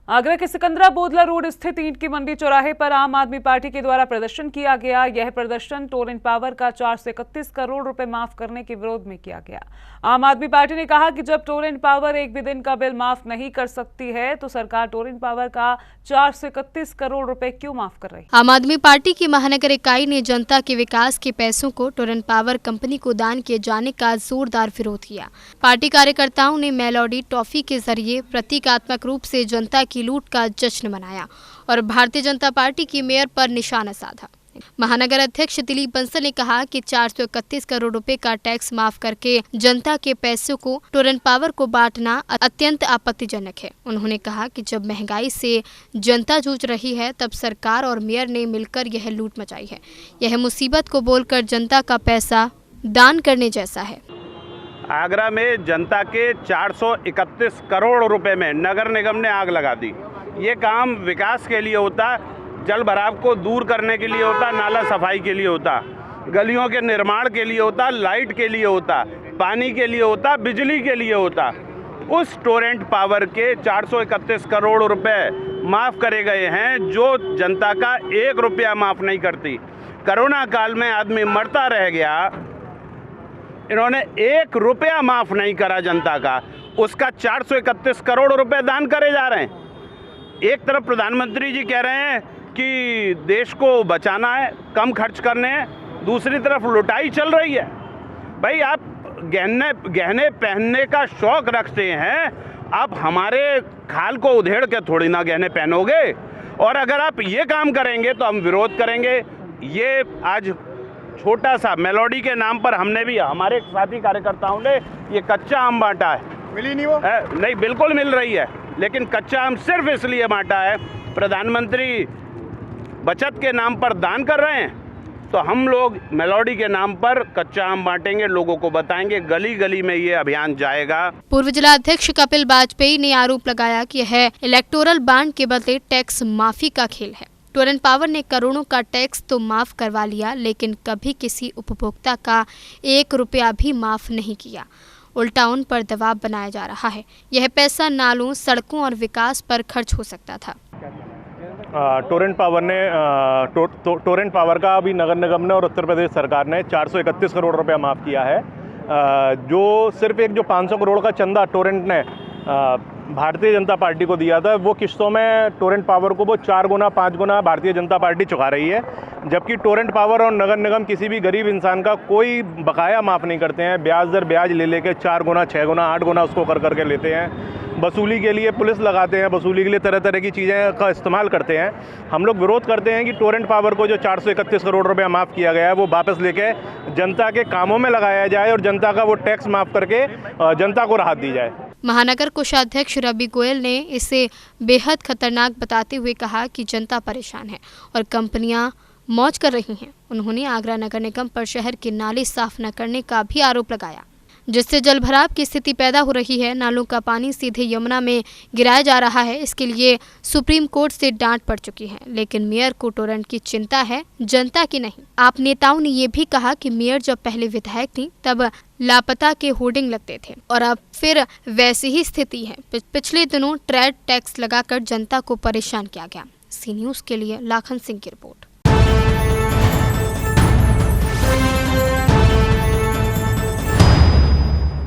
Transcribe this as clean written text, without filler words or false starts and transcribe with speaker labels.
Speaker 1: आगरा के सिकंदरा बोदला रोड स्थित ईंट की मंडी चौराहे पर आम आदमी पार्टी के द्वारा प्रदर्शन किया गया। यह प्रदर्शन टोरेंट पावर का 431 करोड़ रुपए माफ करने के विरोध में किया गया। आम आदमी पार्टी ने कहा कि जब टोरेंट पावर एक भी दिन का बिल माफ नहीं कर सकती है तो सरकार टोरेंट पावर का 431 करोड़ रुपए क्यों माफ कर रही।
Speaker 2: आम आदमी पार्टी की महानगर इकाई ने जनता के विकास के पैसों को टोरेंट पावर कंपनी को दान किए जाने का जोरदार विरोध किया। पार्टी कार्यकर्ताओं ने मेलोडी टॉफी के जरिए प्रतीकात्मक रूप से जनता की लूट का जश्न मनाया और भारतीय जनता पार्टी की मेयर पर निशाना साधा। महानगर अध्यक्ष दिलीप बंसल ने कहा कि 431 करोड़ रुपए का टैक्स माफ करके जनता के पैसों को टोरेंट पावर को बांटना अत्यंत आपत्तिजनक है। उन्होंने कहा कि जब महंगाई से जनता जूझ रही है तब सरकार और मेयर ने मिलकर यह लूट मचाई है। यह मुसीबत को बोलकर जनता का पैसा दान करने जैसा है।
Speaker 3: आगरा में जनता के 431 करोड़ रुपए में नगर निगम ने आग लगा दी। ये काम विकास के लिए होता, जल भराव को दूर करने के लिए होता, नाला सफाई के लिए होता, गलियों के निर्माण के लिए होता, लाइट के लिए होता, पानी के लिए होता, बिजली के लिए होता। उस टोरेंट पावर के 431 करोड़ रुपए माफ़ करे गए हैं जो जनता का 1 रुपया माफ़ नहीं करती। कोरोना काल में आदमी मरता रह गया, इन्होंने 1 रुपया माफ़ नहीं करा जनता का, उसका 431 करोड़ रुपए दान करे जा रहे हैं। एक तरफ प्रधानमंत्री जी कह रहे हैं कि देश को बचाना है, कम खर्च करने हैं, दूसरी तरफ लुटाई चल रही है। भाई आप गहने पहनने का शौक रखते हैं, आप हमारे खाल को उधेड़ के थोड़ी ना गहने पहनोगे। और अगर आप ये काम करेंगे तो हम विरोध करेंगे। ये आज छोटा सा मेलोडी के नाम पर हमने भी, हमारे साथी कार्यकर्ताओं ने ये कच्चा आम बांटा है।
Speaker 4: मिली नहीं वो?
Speaker 3: नहीं, बिल्कुल मिल रही है, लेकिन कच्चा आम सिर्फ इसलिए बांटा है, प्रधानमंत्री बचत के नाम पर दान कर रहे हैं, तो हम लोग मेलोडी के नाम पर कच्चा आम बांटेंगे, लोगों को बताएंगे, गली गली में ये अभियान जाएगा।
Speaker 2: पूर्व जिला अध्यक्ष कपिल वाजपेयी ने आरोप लगाया कि यह इलेक्टोरल बांड के बदले टैक्स माफी का खेल है। टोरेंट पावर ने करोड़ों का टैक्स तो माफ करवा लिया, लेकिन कभी किसी उपभोक्ता का 1 रुपया भी माफ नहीं किया। उल्टा उन पर दबाव बनाया जा रहा है। यह पैसा नालों, सड़कों और विकास पर खर्च हो सकता था।
Speaker 4: टोरेंट पावर का अभी नगर निगम ने और उत्तर प्रदेश सरकार ने 431 करोड़ रुपया माफ़ किया है। जो सिर्फ जो 500 करोड़ का चंदा टोरेंट ने भारतीय जनता पार्टी को दिया था, वो किस्तों में टोरेंट पावर को वो 4 गुना 5 गुना भारतीय जनता पार्टी चुका रही है। जबकि टोरेंट पावर और नगर निगम किसी भी गरीब इंसान का कोई बकाया माफ़ नहीं करते हैं। ब्याज दर ब्याज ले लेके 4 गुना 6 गुना 8 गुना उसको कर करके लेते हैं। वसूली के लिए पुलिस लगाते हैं, वसूली के लिए तरह तरह की चीज़ें का इस्तेमाल करते हैं। हम लोग विरोध करते हैं कि टोरेंट पावर को जो 431 करोड़ रुपया माफ़ किया गया है वो वापस लेके जनता के कामों में लगाया जाए और जनता का वो टैक्स माफ़ करके जनता को राहत दी जाए।
Speaker 2: महानगर कोषाध्यक्ष रवि गोयल ने इसे बेहद खतरनाक बताते हुए कहा कि जनता परेशान है और कंपनियां मौज कर रही हैं। उन्होंने आगरा नगर निगम पर शहर के नाले साफ न करने का भी आरोप लगाया, जिससे जलभराव की स्थिति पैदा हो रही है। नालों का पानी सीधे यमुना में गिराया जा रहा है। इसके लिए सुप्रीम कोर्ट से डांट पड़ चुकी है, लेकिन मेयर को टोरेंट की चिंता है, जनता की नहीं। आप नेताओं ने ये भी कहा कि मेयर जब पहले विधायक थी तब लापता के होर्डिंग लगते थे और अब फिर वैसी ही स्थिति है। पिछले दिनों ट्रेड टैक्स लगाकर जनता को परेशान किया गया। सी न्यूज़ के लिए लाखन सिंह की रिपोर्ट।